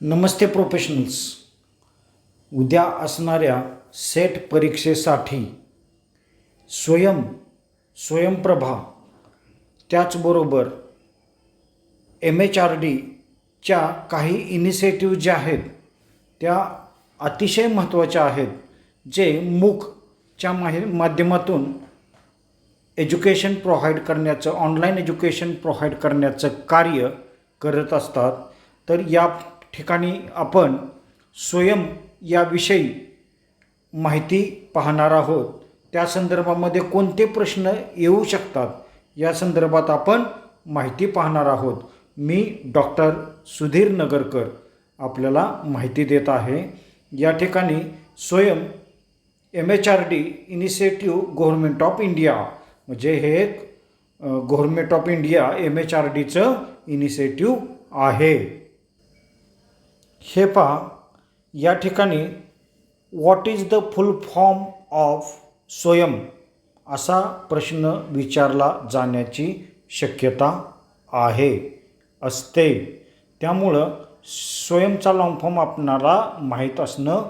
नमस्ते professionals. उद्या असणाऱ्या set परीक्षेसाठी स्वयंप्रभा त्याचबरोबर MHRDच्या काही इनिशिएटिव्ह ज्या आहेत त्या अतिशय महत्त्वाच्या आहेत, जे मूकच्या माध्यमातून एज्युकेशन प्रोव्हाइड करण्याचं, ऑनलाईन एज्युकेशन प्रोव्हाइड करण्याचं कार्य करत असतात. तर या ठिकाणी आपण याविषयी माहिती पाहणार आहोत. त्या संदर्भामध्ये कोणते प्रश्न येऊ शकतात या संदर्भात आपण माहिती पाहणार आहोत. मी डॉक्टर सुधीर नगरकर आपल्याला माहिती देत आहे. या ठिकाणी MHRD initiative government of India, म्हणजे हे एक गव्हर्नमेंट ऑफ इंडिया MHRDचं इनिशिएटिव्ह आहे. हे पहा, या ठिकाणी what is the full form of असा प्रश्न विचारला जाण्याची शक्यता असते. त्यामुळं स्वयंचा लॉंग फॉर्म आपणाला माहीत असणं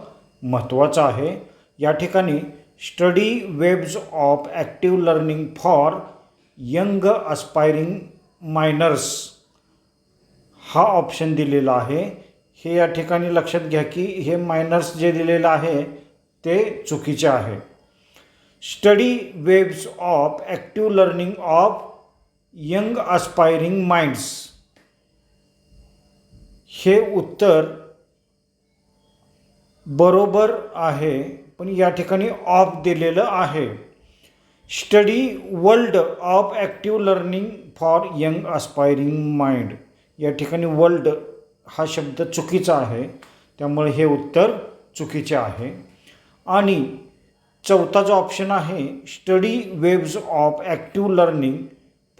महत्त्वाचं आहे. या ठिकाणी study webs of active learning for young aspiring minors हा ऑप्शन दिलेला आहे. हे या ठिकाणी लक्षात घ्या की हे मायनर्स जे दिलेलं आहे ते चुकीचे आहे. Study webs of active learning of young aspiring minds हे उत्तर बरोबर आहे, पण या ठिकाणी ऑफ दिलेलं आहे. Study world of active learning for young aspiring mind, या ठिकाणी वर्ल्ड हा शब्द चुकीचा आहे, त्यामुळे हे उत्तर चुकीचे आहे. आणि चौथा जो ऑप्शन आहे study webs of active learning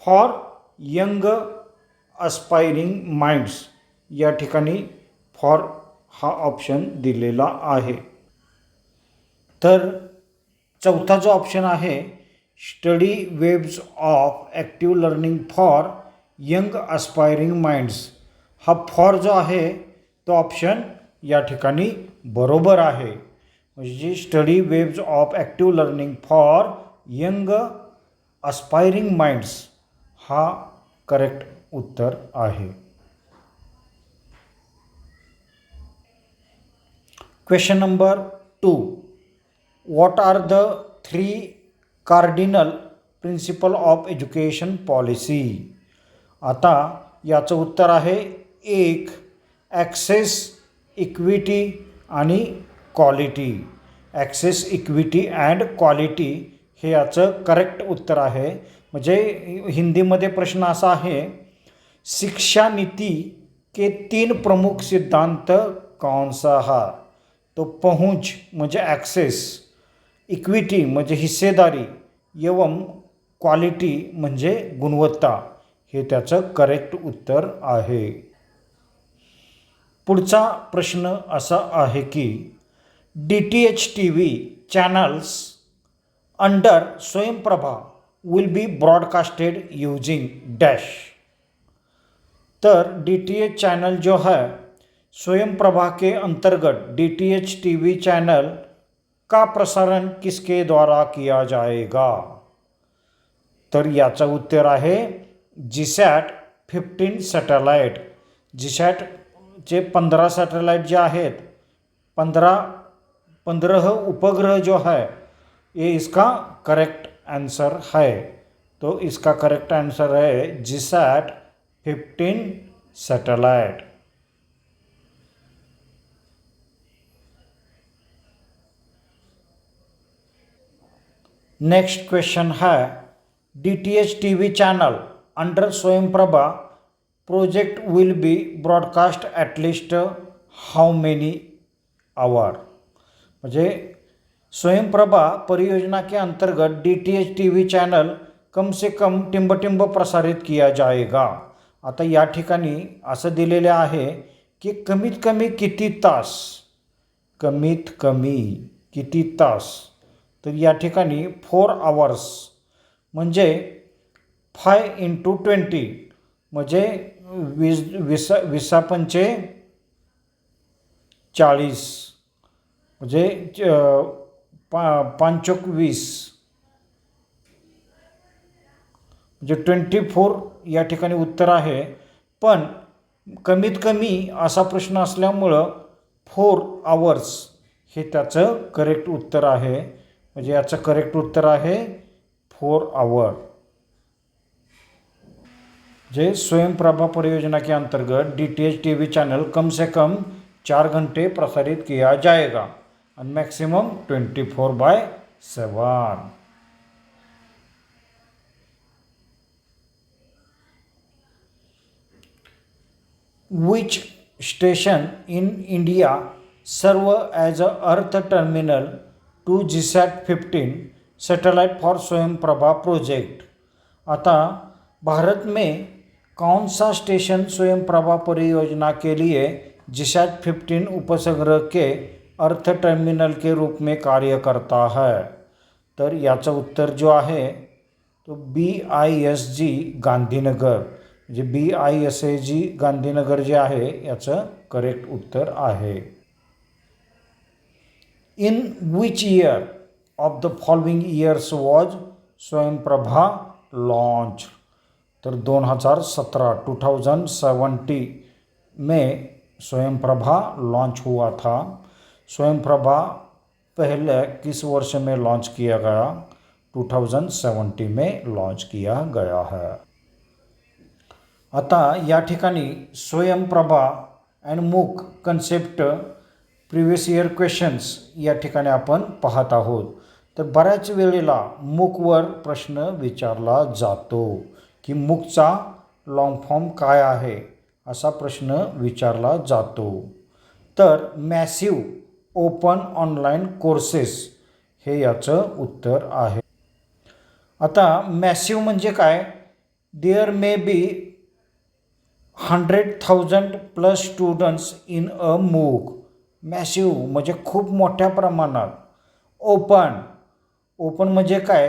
for young aspiring minds, या ठिकाणी फॉर हा ऑप्शन दिलेला आहे. तर चौथा जो ऑप्शन आहे study webs of active learning for young aspiring minds, हा फॉर जो आहे तो ऑप्शन या ठिकाणी बरोबर आहे. म्हणजे study webs of active learning for young aspiring minds हा करेक्ट उत्तर आहे. Question number 2. What are the 3 cardinal principle of education policy? आता याचं उत्तर आहे 1. ॲक्सेस, इक्विटी आणि quality. Access, equity and quality हे याचं करेक्ट उत्तर आहे. म्हणजे हिंदीमध्ये प्रश्न असा आहे, शिक्षा नीति के 3 प्रमुख सिद्धांत कौन सा है? तो पहुंच म्हणजे ॲक्सेस, इक्विटी म्हणजे हिस्सेदारी, एवं क्वालिटी म्हणजे गुणवत्ता हे त्याचं करेक्ट उत्तर आहे. पुढचा प्रश्न असा आहे की DTH TV channels under Swayamprabha will be broadcasted using dash. तर DTH चैनल जो है स्वयंप्रभा के अंतर्गत DTH TV चैनल का प्रसारण किसके द्वारा किया जाएगा? तर याचा उत्तर आहे GSAT 15 सॅटेलाइट. GSATचे 15 सॅटेलाइट जे आहेत, 15 उपग्रह जो है, ये इसका करेक्ट आंसर है. तो इसका करेक्ट आंसर है GSAT 15 सैटेलाइट. नेक्स्ट क्वेश्चन है DTH TV channel under Swayamprabha project will be broadcast at least how many hour? म्हणजे स्वयंप्रभा परियोजना के अंतर्गत DTH TV चैनल कम से कम टिंब प्रसारित किया जाएगा. आता या ठिकाणी असं दिलेले आहे की कमीत कमी किती तास, कमीत कमी किती तास. तर या ठिकाणी 4 आवर्स म्हणजे 5 × 20 म्हणजे 20 पंचे 40 म्हणजे 5 × 20 म्हणजे 24 या ठिकाणी उत्तर आहे. पण कमीत कमी असा प्रश्न असल्यामुळं 4 आवर्स हे त्याचं करेक्ट उत्तर आहे. म्हणजे याचं करेक्ट उत्तर आहे 4 आवर. जे स्वयंप्रभा परियोजना के अंतर्गत DTH TV चैनल कम से कम 4 घंटे प्रसारित किया जाएगा और maximum 24/7. Which station in India serve as a Earth terminal to GSAT-15 satellite for Swayamprabha project. आता भारत में कौन सा स्टेशन स्वयंप्रभा परियोजना के लिए GSAT-15 उपग्रह के अर्थ टर्मिनल के रूप में कार्य करता है? तर याचं उत्तर जो आहे तो BISG गांधीनगर. म्हणजे BISAG गांधीनगर जे आहे याचं करेक्ट उत्तर आहे. In which year of the following years was Swayamprabha launch? तर 2017 में स्वयंप्रभा लॉन्च हुआ था. स्वयंप्रभा पहले किस वर्ष में लॉन्च किया गया? 2017 में लॉन्च किया गया है. आता या ठिकाणी स्वयंप्रभा अँड मूक कन्सेप्ट प्रिव्हियस इयर क्वेश्चन्स या ठिकाणी आपण पाहत आहोत. तर बऱ्याच वेळेला मूकवर प्रश्न विचारला जातो की मूकचा लॉंग फॉर्म काय आहे असा प्रश्न विचारला जातो. तर मॅसिव्ह ओपन ऑनलाईन कोर्सेस हे याचं उत्तर आहे. आता मॅसिव्ह म्हणजे काय? There may be 100,000 plus students in a MOOC. Massive म्हणजे खूप मोठ्या प्रमाणात. ओपन म्हणजे काय?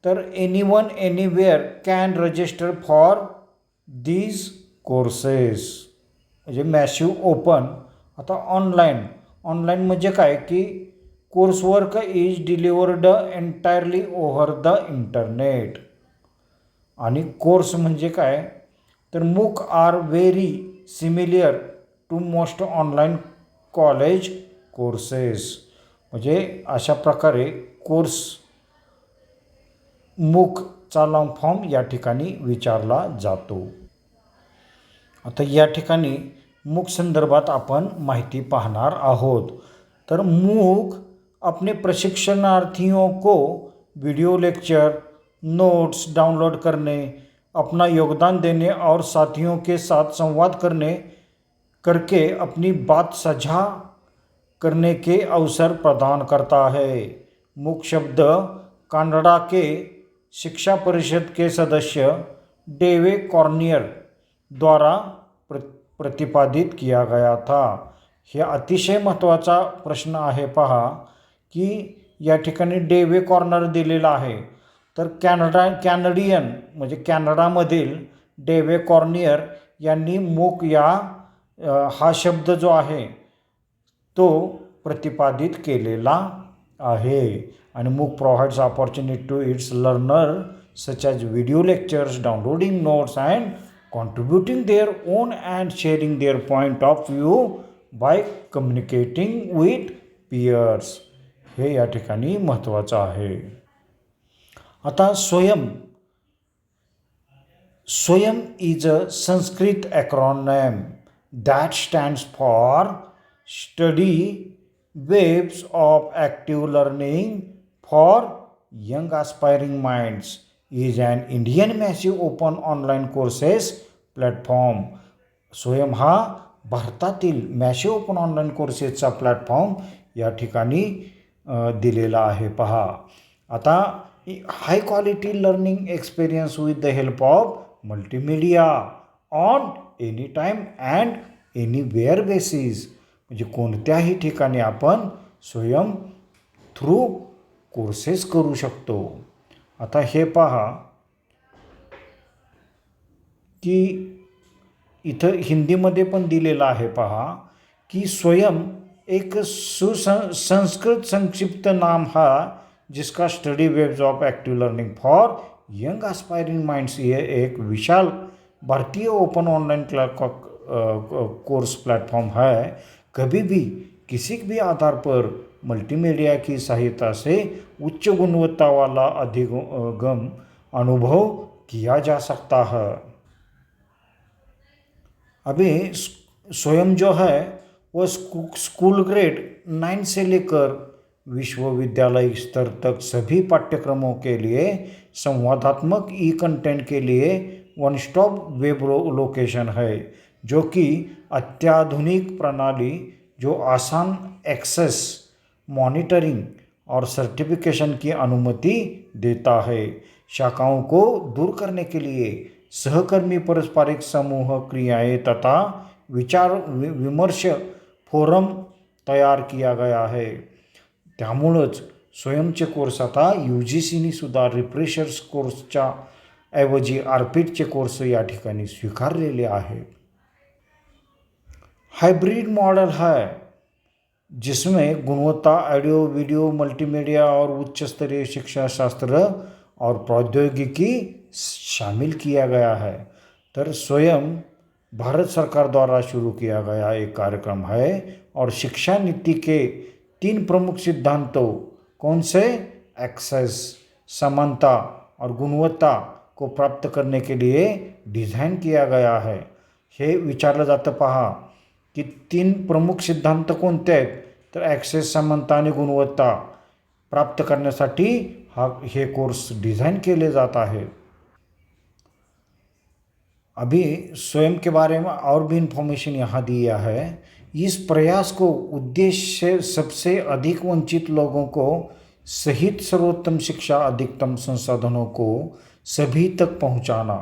तर anyone anywhere can register for these courses म्हणजे मॅसिव्ह ओपन. आता ऑनलाईन म्हणजे काय की coursework is delivered entirely over the internet. आणि कोर्स म्हणजे काय? तर MOOC are very similar to most online college courses. म्हणजे अशा प्रकारे कोर्स मूकचा लॉंग फॉर्म या ठिकाणी विचारला जातो. आता या ठिकाणी मूक संदर्भात आपण माहिती पाहणार आहोत. तर मूक अपने प्रशिक्षणार्थियों को वीडियो लेक्चर नोट्स डाउनलोड करने, अपना योगदान देने और साथियों के साथ संवाद करके अपनी बात साझा करने के अवसर प्रदान करता है. मूक शब्द कनाडा के शिक्षा परिषद के सदस्य डेवे कॉर्नियर द्वारा प्रतिपादित किया गया था. हे अतिशय महत्त्वाचा प्रश्न आहे पहा की या ठिकाणी डेवे कॉर्नर दिलेला आहे. तर कॅनडियन म्हणजे कॅनडामधील डेवे कॉर्नियर यांनी मूक हा शब्द जो आहे तो प्रतिपादित केलेला आहे. आणि MOOC provides opportunity to its learner such as video lectures, downloading notes and contributing their own and sharing their point of view by communicating with peers. हे या ठिकाणी महत्त्वाचं आहे. आता स्वयं is a Sanskrit acronym that stands for Study Waves of Active Learning for Young Aspiring Minds. is an Indian massive open online courses platform. स्वयं हा भारतातील मॅसिव्ह ओपन ऑनलाईन कोर्सेसचा प्लॅटफॉर्म या ठिकाणी दिलेला आहे पहा. आता high quality learning experience with the help of multimedia on any time and anywhere basis. म्हणजे कोणत्याही ठिकाणी आपण स्वयं थ्रू कोर्सेस करू शकतो. आता हे पहा की इथं हिंदीमध्ये पण दिलेलं आहे पहा की स्वयं एक सुसंस्कृत संक्षिप्त नाम है जिसका study webs of active learning for young aspiring minds, ये एक विशाल भारतीय ओपन ऑनलाइन कोर्स प्लेटफॉर्म है। कभी भी किसी भी आधार पर मल्टीमीडिया की सहायता से उच्च गुणवत्ता वाला अधिगम अनुभव किया जा सकता है। अभी स्वयं जो है वो स्कूल ग्रेड 9 से लेकर विश्वविद्यालय स्तर तक सभी पाठ्यक्रमों के लिए संवादात्मक ई कंटेंट के लिए वन स्टॉप वेब लोकेशन है, जो कि अत्याधुनिक प्रणाली जो आसान एक्सेस, मॉनिटरिंग और सर्टिफिकेशन की अनुमति देता है। शाखाओं को दूर करने के लिए सहकर्मी पारस्परिक समूह क्रियाएं तथा विचार विमर्श फोरम तयार किया गया आहे। त्यामुळंच स्वयंचे कोर्स आता UGCनी सुद्धा रिफ्रेशर्स कोर्सच्या ऐवजी आरपीटचे कोर्स या ठिकाणी स्वीकारलेले आहेत। हाइब्रिड मॉडल है जिसमें गुणवत्ता, ऑडियो, वीडियो, मल्टीमीडिया और उच्च स्तरीय शिक्षा शास्त्र और प्रौद्योगिकी शामिल किया गया है। तर स्वयं भारत सरकार द्वारा शुरू किया गया एक कार्यक्रम है और शिक्षा नीति के 3 प्रमुख सिद्धांतों कौन से एक्सेस, समानता और गुणवत्ता को प्राप्त करने के लिए डिझाईन किया गया है। हे विचारलं जातं पहा की 3 प्रमुख सिद्धांत कोणते आहेत, तर ॲक्सेस, समानता आणि गुणवत्ता प्राप्त करण्यासाठी हे कोर्स डिज़ाइन केले जात आहे। अभी स्वयं के बारे में और भी इंफॉर्मेशन यहाँ दिया है। इस प्रयास को उद्देश्य सबसे अधिक वंचित लोगों को सहित सर्वोत्तम शिक्षा, अधिकतम संसाधनों को सभी तक पहुँचाना।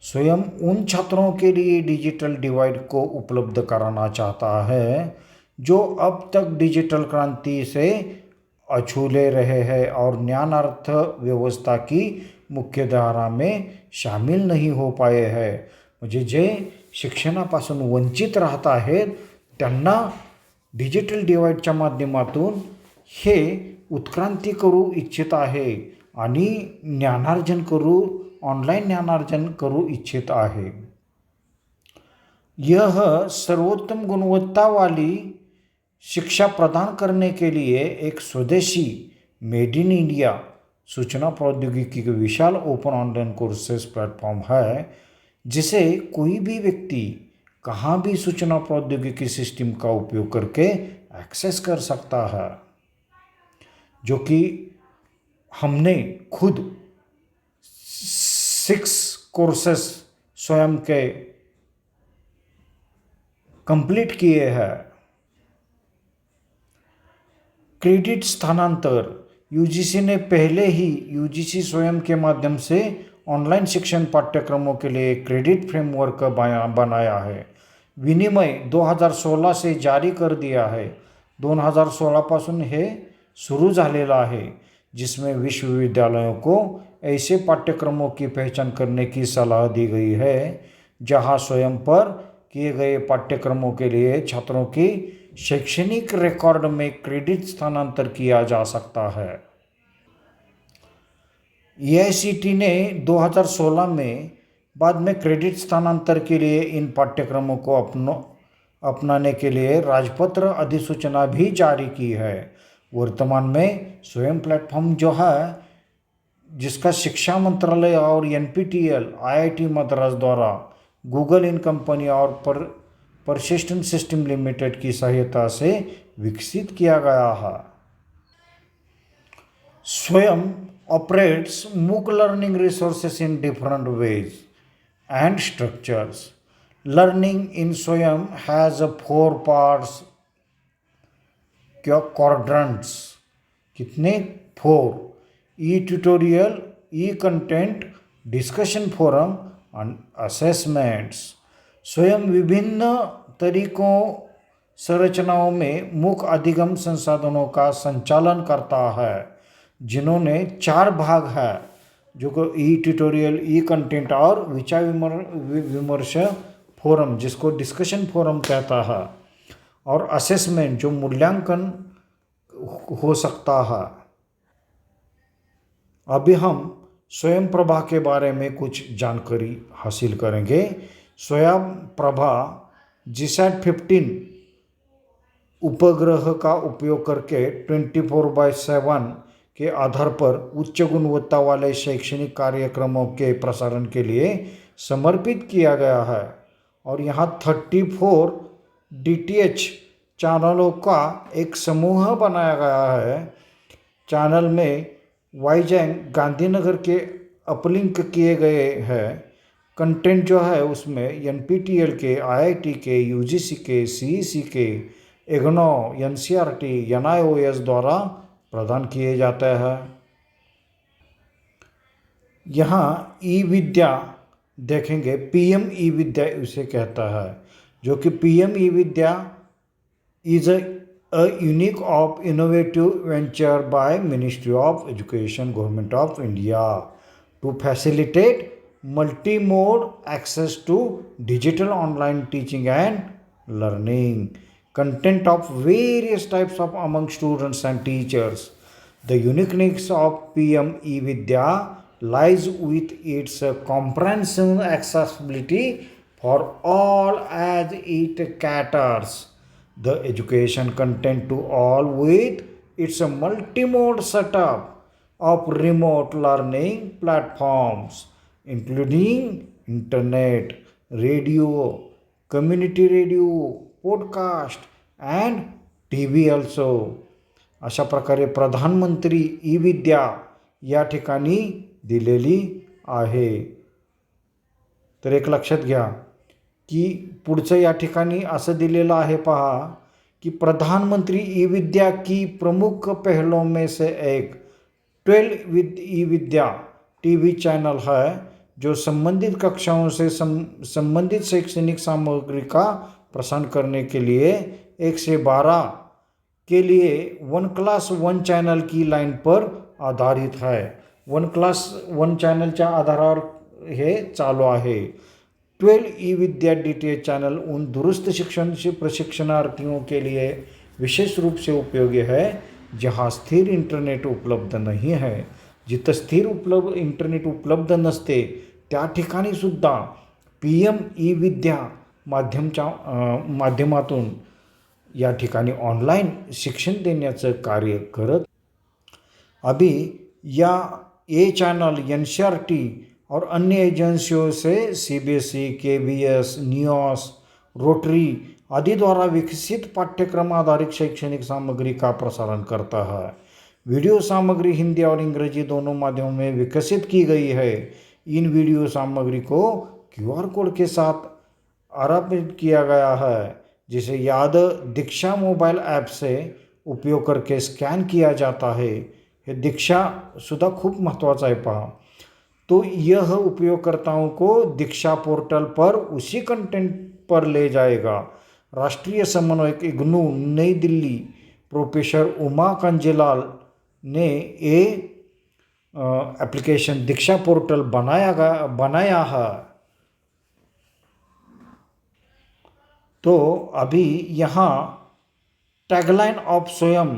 स्वयं उन छात्रों के लिए डिजिटल डिवाइड को उपलब्ध कराना चाहता है जो अब तक डिजिटल क्रांति से अछूले रहे हैं और ज्ञान अर्थ व्यवस्था की मुख्यधारा में शामिल नहीं हो पाए हैं। म्हणजे जे शिक्षणापासून वंचित राहत आहेत त्यांना डिजिटल डिवाइडच्या माध्यमातून हे उत्क्रांती करू इच्छित आहे आणि ऑनलाइन ज्ञानार्जन करू इच्छित आहे। यह सर्वोत्तम गुणवत्ता वाली शिक्षा प्रदान करने के लिए एक स्वदेशी मेड इन इंडिया सूचना प्रौद्योगिकी के विशाल ओपन ऑनलाइन कोर्सेज प्लेटफॉर्म है, जिसे कोई भी व्यक्ति कहाँ भी सूचना प्रौद्योगिकी सिस्टम का उपयोग करके एक्सेस कर सकता है, जो कि हमने खुद 6 कोर्सेस स्वयं के कंप्लीट किए हैं। क्रेडिट स्थानांतर, UGC ने पहले ही UGC स्वयं के माध्यम से ऑनलाइन शिक्षण पाठ्यक्रमों के लिए क्रेडिट फ्रेमवर्क बनाया है। विनिमय 2016 से जारी कर दिया है। 2016 पासून हे सुरू झालेला आहे, जिसमें विश्वविद्यालयों को ऐसे पाठ्यक्रमों की पहचान करने की सलाह दी गई है जहां स्वयं पर किए गए पाठ्यक्रमों के लिए छात्रों की शैक्षणिक रिकॉर्ड में क्रेडिट स्थानांतर किया जा सकता है। AICTE ने 2016 में बाद में क्रेडिट स्थानांतर के लिए इन पाठ्यक्रमों को अपनाने के लिए राजपत्र अधिसूचना भी जारी की है। वर्तमान में स्वयं प्लेटफॉर्म जो है, जिसका शिक्षा मंत्रालय और NPTEL, IIT मद्रास द्वारा गूगल इन कंपनी और परसिस्टेंट सिस्टम लिमिटेड की सहायता से विकसित किया गया है। स्वयं operates MOOC learning resources in different ways and structures. Learning in Swayam has 4 parts, quadrants, कितने 4, e-tutorial, e-content, discussion forum and assessments। स्वयं विभिन्न तरीकों संरचनाओं में MOOC अधिगम संसाधनों का संचालन करता है, जिन्होंने 4 भाग है, जो को e-tutorial, e-content और विचार विमर्श फोरम, जिसको डिस्कशन फोरम कहता है। और असेसमेंट जो मूल्यांकन हो सकता है। अभी हम स्वयं प्रभा के बारे में कुछ जानकारी हासिल करेंगे। स्वयं प्रभा GSAT-15 उपग्रह का उपयोग करके 24/7 के आधार पर उच्च गुणवत्ता वाले शैक्षणिक कार्यक्रमों के प्रसारण के लिए समर्पित किया गया है और यहाँ 34 DTH चैनलों का एक समूह बनाया गया है। चैनल में वाईजैंग गांधीनगर के अपलिंक किए गए हैं। कंटेंट जो है उसमें NPTEL के, IIT के, UGC के, CEC के, IGNOU, NCERT, NIOS द्वारा प्रदान किए जाते हैं। यहाँ ई विद्या देखेंगे, PM ई विद्या उसे कहता है, जो कि PM E Vidya is a unique of innovative venture by Ministry of Education, Government of India to facilitate multi-mode access to digital online teaching and learning content of various types of among students and teachers. The uniqueness of PM eVidya lies with its comprehensive accessibility for all as it caters the education content to all with its multi-mode setup of remote learning platforms including internet, radio, community radio, podcast and TV also. अशा प्रकारे प्रधानमंत्री E विद्या या ठिकाणी दिलेली आहे। तर एक लक्षात घ्या की पुढचं या ठिकाणी असं दिलेलं आहे पहा की प्रधानमंत्री ई विद्या की प्रमुख पहलों में से एक 12 ई विद्या TV चैनल है जो संबंधित कक्षाओं से संबंधित शैक्षणिक सामग्री का प्रसारण करने के लिए 1 से 12 के लिए 1 क्लास 1 चैनल की लाइन पर आधारित है। 1 क्लास 1 चॅनलच्या आधारावर हे चालू आहे। 12 ई विद्या DTH चैनल उन दुरुस्त शिक्षण प्रशिक्षणार्थियों के लिए विशेष रूप से उपयोगी है जहाँ स्थिर इंटरनेट उपलब्ध नहीं है। जिथं स्थिर इंटरनेट उपलब्ध नसते त्या ठिकाणी सुद्धा PM ई विद्या माध्यमातून या ठिकाणी ऑनलाइन शिक्षण देण्याचं कार्य करत। अभी या ए चैनल NCERT और अन्य एजेंसियों से CBSE, KBS, NIOS, रोटरी आदि द्वारा विकसित पाठ्यक्रम आधारित शैक्षणिक सामग्री का प्रसारण करता है। वीडियो सामग्री हिंदी और अंग्रेजी दोनों माध्यमों में विकसित की गई है। इन वीडियो सामग्री को QR कोड के साथ आरोपित किया गया है जिसे याद दीक्षा मोबाइल ऐप से उपयोग करके स्कॅन किया जाता है। हे दीक्षा सुद्धा खूप महत्त्वाचा आहे पहा। तो यह उपयोगकर्ताओं को दीक्षा पोर्टल पर उसी कंटेंट पर ले जाएगा। राष्ट्रीय समन्वयक IGNOU नई दिल्ली प्रोफेसर उमा कांजीलाल ने ये एप्लीकेशन दीक्षा पोर्टल बनाया है। तो अभी यहाँ टैगलाइन ऑफ स्वयं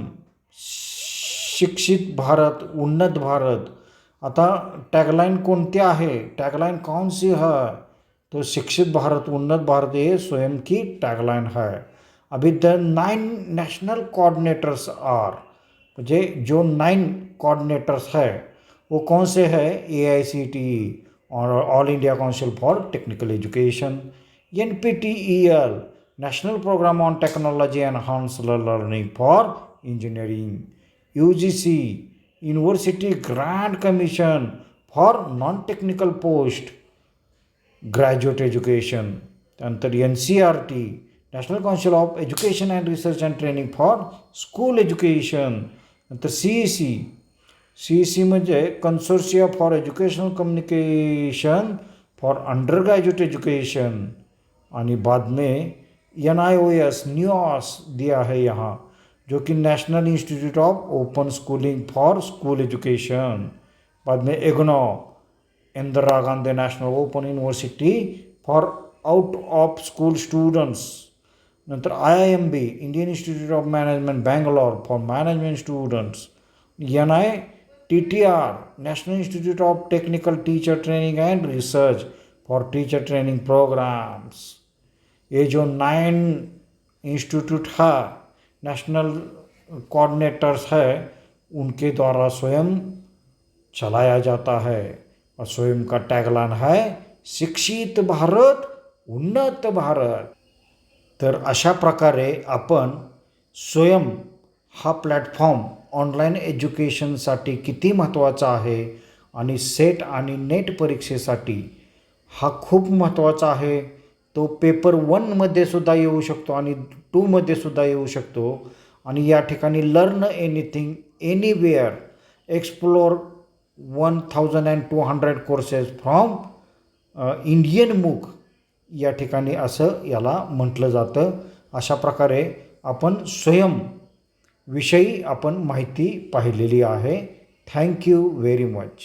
शिक्षित भारत उन्नत भारत। आता टैगलाइन कोणती आहे, टैगलाइन कौन सी है, तो शिक्षित भारत उन्नत भारत ये स्वयं की टैगलाइन है। अभी द 9 नेशनल कोऑर्डिनेटर्स आर, मुझे जो 9 कोऑर्डिनेटर्स है वो कौन से है, AICTE और all India council for technical education, NPTEL national programme on technology enhance learning for engineering, UGC university grant commission for non technical post graduate education, त्यानंतर NCERT national council of education and research and training for school education, नंतर CEC म्हणजे consortia for educational communication for under graduate education, आणि बाद में NIOS दिया है यहाँ जो कि national institute of open schooling for school education, बाद में IGNOU Indira Gandhi National Open University for out of school students, नंतर IIMB Indian Institute of Management Bangalore for management students, NITTR National Institute of Technical Teacher Training and Research for teacher training programmes. ये जो 9 institute है national coordinators है उनके द्वारा स्वयं चलाया जाता है और स्वयं का टैगलाइन है शिक्षित भारत उन्नत भारत। तर अशा प्रकारे आपण स्वयं हा प्लॅटफॉर्म ऑनलाईन एज्युकेशनसाठी किती महत्त्वाचा आहे आणि सेट आणि नेट परीक्षेसाठी हा खूप महत्त्वाचा आहे। तो पेपर 1मध्ये सुद्धा येऊ शकतो आणि 2मध्ये सुद्धा येऊ शकतो आणि या ठिकाणी learn anything anywhere explore 1200 courses from Indian मूक या ठिकाणी असं याला म्हटलं जातं। अशा प्रकारे आपण स्वयं विषयी आपण माहिती पाहिलेली आहे। Thank you very much.